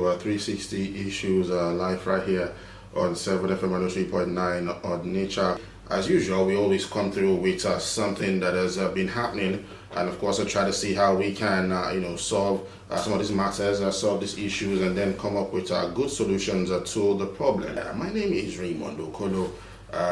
to 360 Issues live right here on 7 FM 103.9 on Nature. As usual, we always come through with something that has been happening, and of course, I try to see how we can, solve some of these matters, solve these issues, and then come up with good solutions to the problem. My name is Raymond Okolo.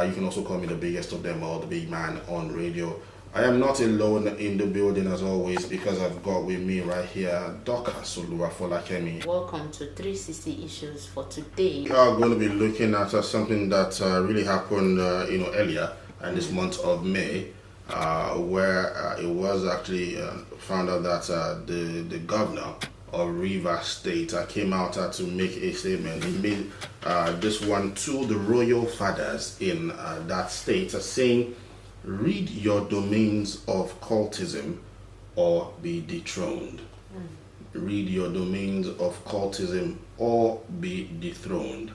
You can also call me the biggest of them all, the big man on radio. I am not alone in the building as always, because I've got with me right here Dr. Solua Folakemi. Welcome to 360 Issues for today. We are going to be looking at something that really happened earlier in this month of May, where it was actually found out that the governor of Rivers State came out to make a statement. He made this one to the royal fathers in that state, saying, "Rid your domains of cultism or be dethroned." Rid your domains of cultism or be dethroned.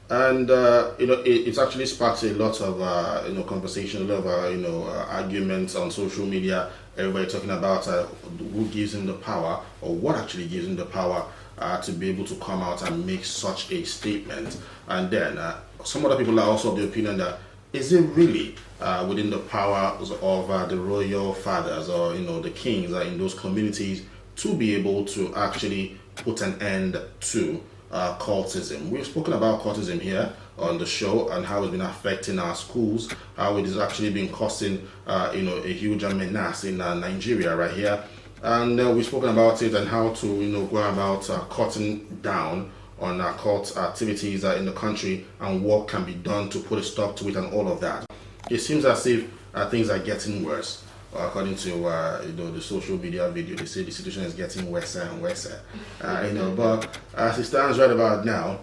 And it's actually sparked a lot of conversation, a lot of arguments on social media. Everybody talking about who gives him the power, or what actually gives him the power to be able to come out and make such a statement. And then some other people are also of the opinion that, is it really within the powers of the royal fathers or the kings in those communities to be able to actually put an end to cultism? We've spoken about cultism here on the show and how it's been affecting our schools, how it has actually been causing a huge menace in Nigeria right here, and we've spoken about it and how to go about cutting down on cult activities in the country and what can be done to put a stop to it and all of that. It seems as if things are getting worse. According to the social media video, they say the situation is getting worse and worse. But as it stands right about now,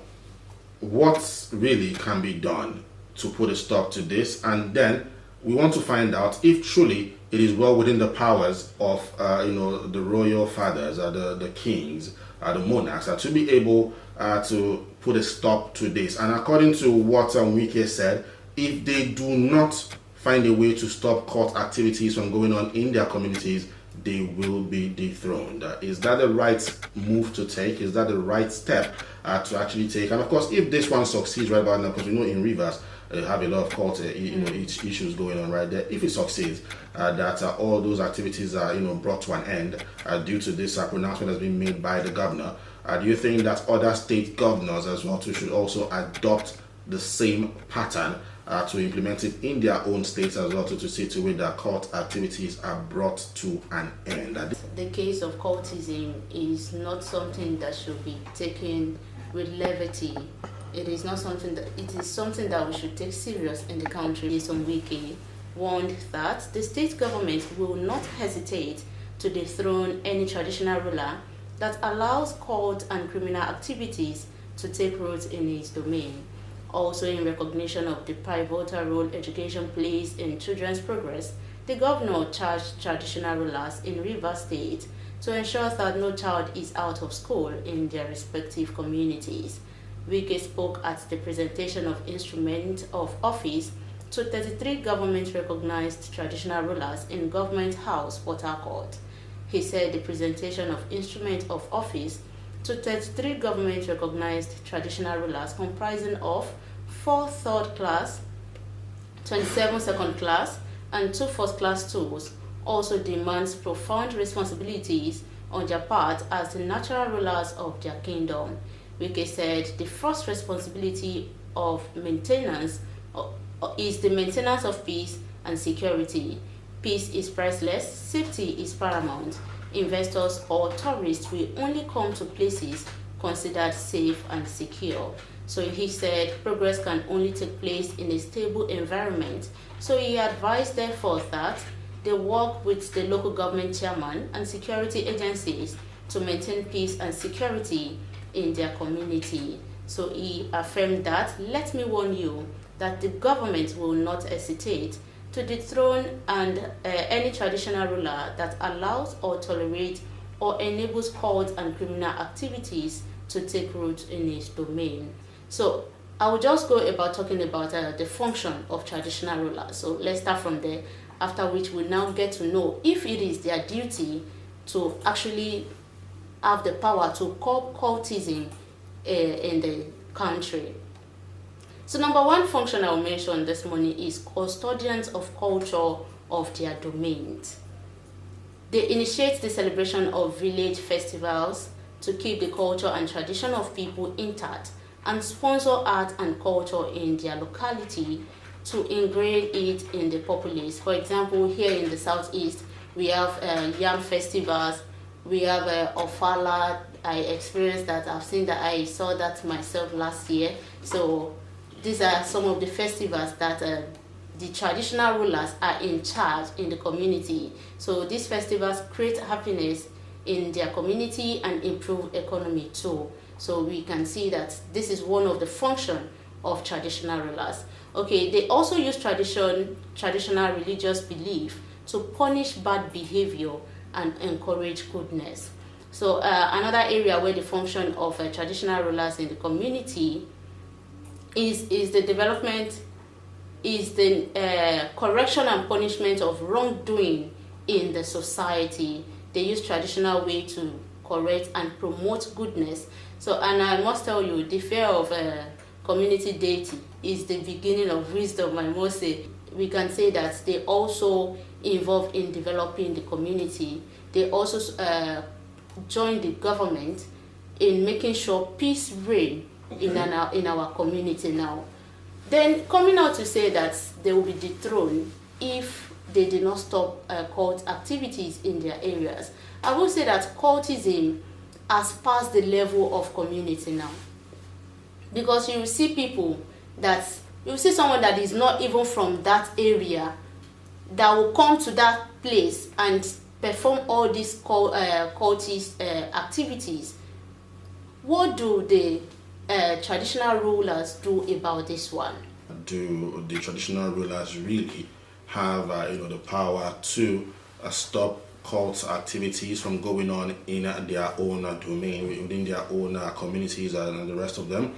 what really can be done to put a stop to this? And then we want to find out if truly it is well within the powers of the royal fathers, the kings, the monarchs, to be able to put a stop to this. And according to what Wike said, if they do not find a way to stop cult activities from going on in their communities, they will be dethroned. Is that the right move to take? Is that the right step to actually take? And of course, if this one succeeds right about now, because we know in Rivers have a lot of cult issues going on right there. If it succeeds, that all those activities are brought to an end due to this pronouncement that's been made by the governor, do you think that other state governors as well too should also adopt the same pattern to implement it in their own states as well to see to it that cult activities are brought to an end? The case of cultism is not something that should be taken with levity. It is something that we should take serious in the country. Some Wike warned that the state government will not hesitate to dethrone any traditional ruler that allows cult and criminal activities to take root in its domain. Also, in recognition of the pivotal role education plays in children's progress, the governor charged traditional rulers in Rivers State to ensure that no child is out of school in their respective communities. Wike spoke at the presentation of instrument of office to 33 government-recognized traditional rulers in Government House, Port Harcourt. He said the presentation of instrument of office to 33 government-recognized traditional rulers comprising of 4 third class, 27 second class, and 2 first class tools also demands profound responsibilities on their part as the natural rulers of their kingdom. Wike said the first responsibility of maintenance is the maintenance of peace and security. Peace is priceless, safety is paramount. Investors or tourists will only come to places considered safe and secure. So he said progress can only take place in a stable environment. So he advised therefore that they work with the local government chairman and security agencies to maintain peace and security in their community. So he affirmed that, "Let me warn you that the government will not hesitate to dethrone any traditional ruler that allows or tolerates or enables cult and criminal activities to take root in its domain." So I will just go about talking about the function of traditional rulers. So let's start from there, after which we now get to know if it is their duty to actually have the power to curb cultism in the country. So number one function I'll mention this morning is custodians of culture of their domains. They initiate the celebration of village festivals to keep the culture and tradition of people intact, and sponsor art and culture in their locality to ingrain it in the populace. For example, here in the southeast, we have yam festivals, we have Ofala. I experienced that, I've seen that, I saw that myself last year. So these are some of the festivals that the traditional rulers are in charge in the community. So these festivals create happiness in their community and improve economy too. So we can see that this is one of the function of traditional rulers. Okay, they also use traditional religious belief to punish bad behavior and encourage goodness. So another area where the function of traditional rulers in the community is the development, is the correction and punishment of wrongdoing in the society. They use traditional way to correct and promote goodness. So, and I must tell you, the fear of community deity is the beginning of wisdom, I must say. We can say that they also involve in developing the community. They also join the government in making sure peace reign in our community now. Then coming out to say that they will be dethroned if they did not stop cult activities in their areas. I will say that cultism has passed the level of community now, because you will see people that, you will see someone that is not even from that area that will come to that place and perform all these cultist activities. What do the traditional rulers do about this one? Do the traditional rulers really have the power to stop cult activities from going on in their own domain, within their own communities and the rest of them?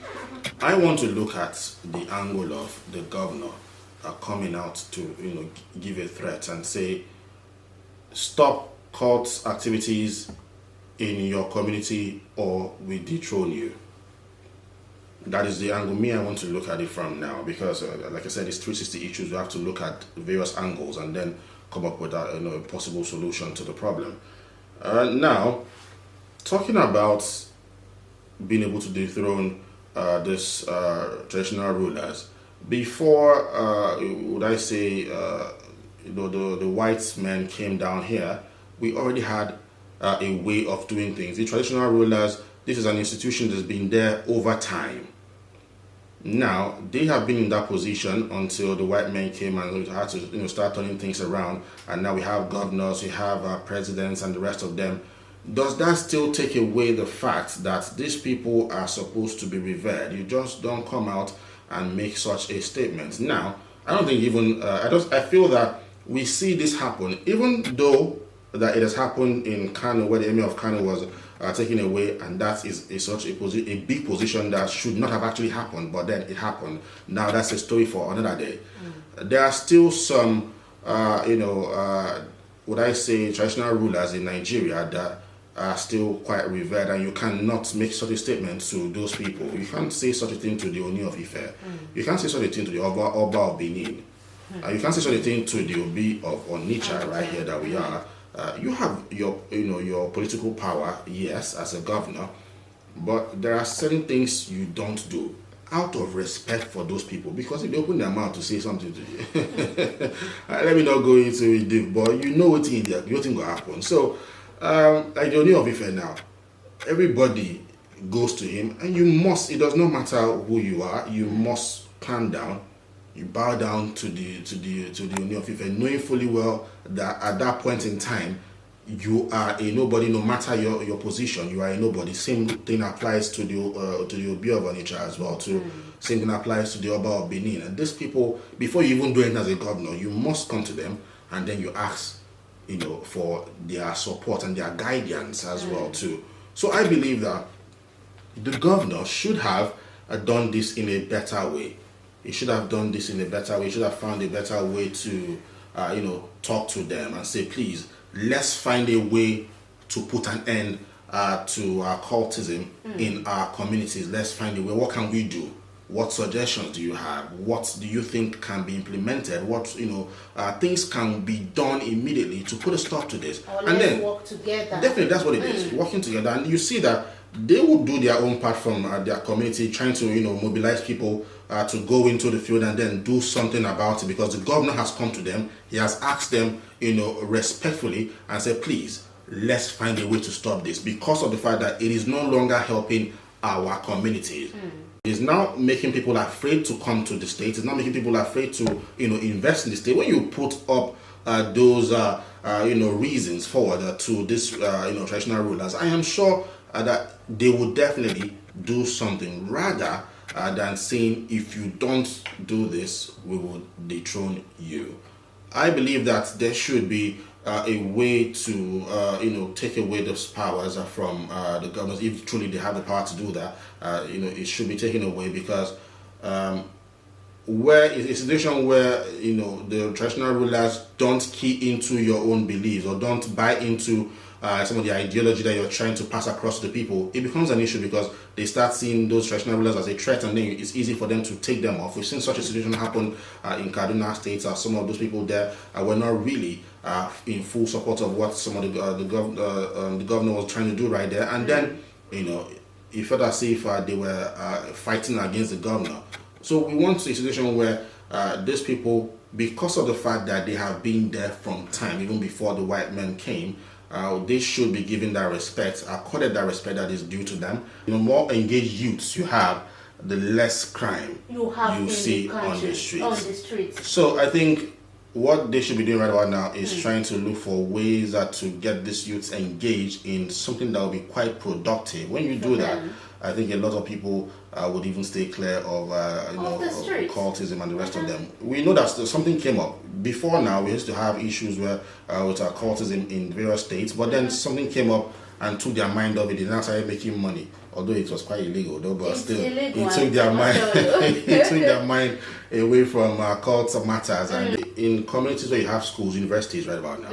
I want to look at the angle of the governor coming out to give a threat and say, stop cult activities in your community or we dethrone you. That is the angle I want to look at it from now, because like I said, it's 360 issues. We have to look at various angles and then come up with a possible solution to the problem. Now, talking about being able to dethrone this traditional rulers, before would I say the white men came down here, we already had a way of doing things. The traditional rulers, this is an institution that's been there over time. Now, they have been in that position until the white men came and had to start turning things around. And now we have governors, we have presidents and the rest of them. Does that still take away the fact that these people are supposed to be revered? You just don't come out and make such a statement. Now, I don't think even, I feel that we see this happen, even though that it has happened in Kano, where the emir of Kano was taken away, and that is such a big position that should not have actually happened, but then it happened. Now that's a story for another day. There are still some, would I say, traditional rulers in Nigeria that are still quite revered, and you cannot make such a statement to those people. You can't say such a thing to the Oni of Ife. You can't say such a thing to the Oba of Benin. You can't say such a thing to the Obi of Onitsha right here that we are. You have your political power, yes, as a governor, but there are certain things you don't do out of respect for those people, because if they open their mouth to say something to you, let me not go into it deep, but you know what will happen. So, like the Oni of Ife now, everybody goes to him, and you must. It does not matter who you are. You must calm down. You bow down to the Oni of Ife, knowing fully well that at that point in time, you are a nobody. No matter your position, you are a nobody. Same thing applies to the Obi of Onitsha as well. Same thing applies to the Oba of Benin. And these people, before you even do anything as a governor, you must come to them and then you ask, for their support and their guidance as well too. So I believe that the governor should have done this in a better way. He should have done this in a better way. He should have found a better way to, talk to them and say, please, let's find a way to put an end to cultism in our communities. Let's find a way. What can we do? What suggestions do you have? What do you think can be implemented? What things can be done immediately to put a stop to this? Or and let's then work together. Definitely, that's what it is. Working together, and you see that they will do their own part from their community, trying to mobilize people to go into the field and then do something about it, because the governor has come to them. He has asked them, respectfully, and said, please, let's find a way to stop this, because of the fact that it is no longer helping our communities. It's now making people afraid to come to the state. It's now making people afraid to invest in the state. When you put up those reasons forward to this traditional rulers, I am sure that they will definitely do something, rather than saying, if you don't do this, we will dethrone you. I believe that there should be a way to take away those powers from the governors, if truly they have the power to do that. It should be taken away, because where it's a situation where the traditional rulers don't key into your own beliefs or don't buy into some of the ideology that you're trying to pass across to the people, it becomes an issue, because they start seeing those traditional rulers as a threat, and then it's easy for them to take them off. We've seen such a situation happen in Kaduna State. Some of those people there were not really in full support of what some of the governor was trying to do right there, and then it felt as if they were fighting against the governor. So we want a situation where these people, because of the fact that they have been there from time, even before the white men came, they should be given that respect, accorded that respect that is due to them. More engaged youths you have, the less crime you see on the streets. So I think what they should be doing right about now is trying to look for ways to get these youths engaged in something that will be quite productive. When you do that, I think a lot of people would even stay clear of cultism and the rest of them. We know that something came up. Before now, we used to have issues with cultism in various states, but then something came up and took their mind off it. They now started making money, although it was quite illegal, though. But still, it took their mind. It took their mind away from cult matters. And in communities where you have schools, universities, right about now.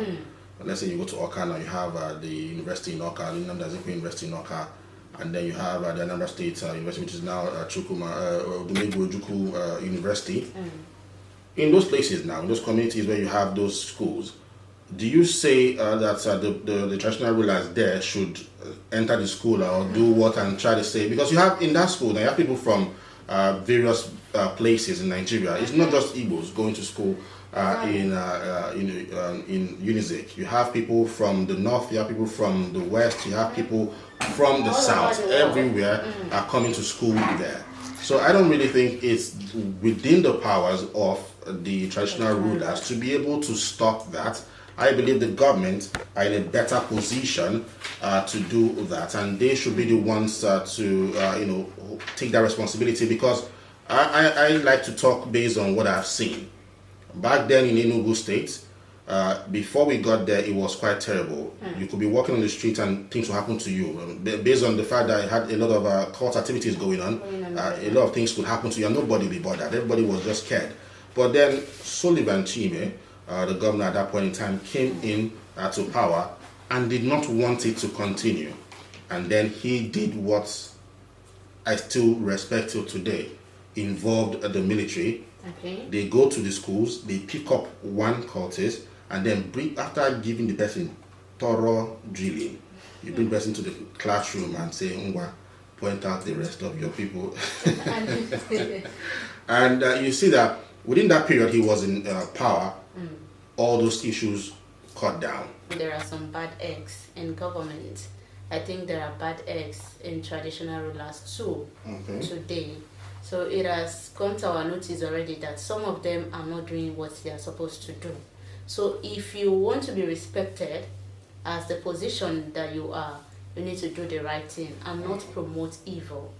Let's say you go to Oka now, you have the university in Oka, the Nnamdi University in Oka, and then you have the Anambra State University, which is now Dumegu Ojukwu University. In those places now, in those communities where you have those schools, do you say that the traditional rulers there should enter the school or do what and try to say? Because you have in that school, now you have people from various places in Nigeria. It's not just Igbos going to school in Unizik. You have people from the north, you have people from the west, you have people from the south. Everywhere are coming to school there. So I don't really think it's within the powers of the traditional rulers to be able to stop that. I believe the government are in a better position to do that, and they should be the ones to take that responsibility, because I like to talk based on what I've seen. Back then in Enugu State, before we got there, it was quite terrible. You could be walking on the street and things will happen to you. Based on the fact that it had a lot of cult activities going on, a lot of things could happen to you and nobody would be bothered. Everybody was just scared. But then Sullivan Chime, the governor at that point in time, came in to power and did not want it to continue. And then he did what I still respect till today, involved the military. Okay. They go to the schools, they pick up one cultist, and then after giving the person thorough drilling, you bring the person to the classroom and say, Ngwa, point out the rest of your people. And you see that within that period he was in power, all those issues cut down. There are some bad eggs in government. I think there are bad eggs in traditional rulers too today. So it has come to our notice already that some of them are not doing what they are supposed to do. So if you want to be respected as the position that you are, you need to do the right thing and not promote evil.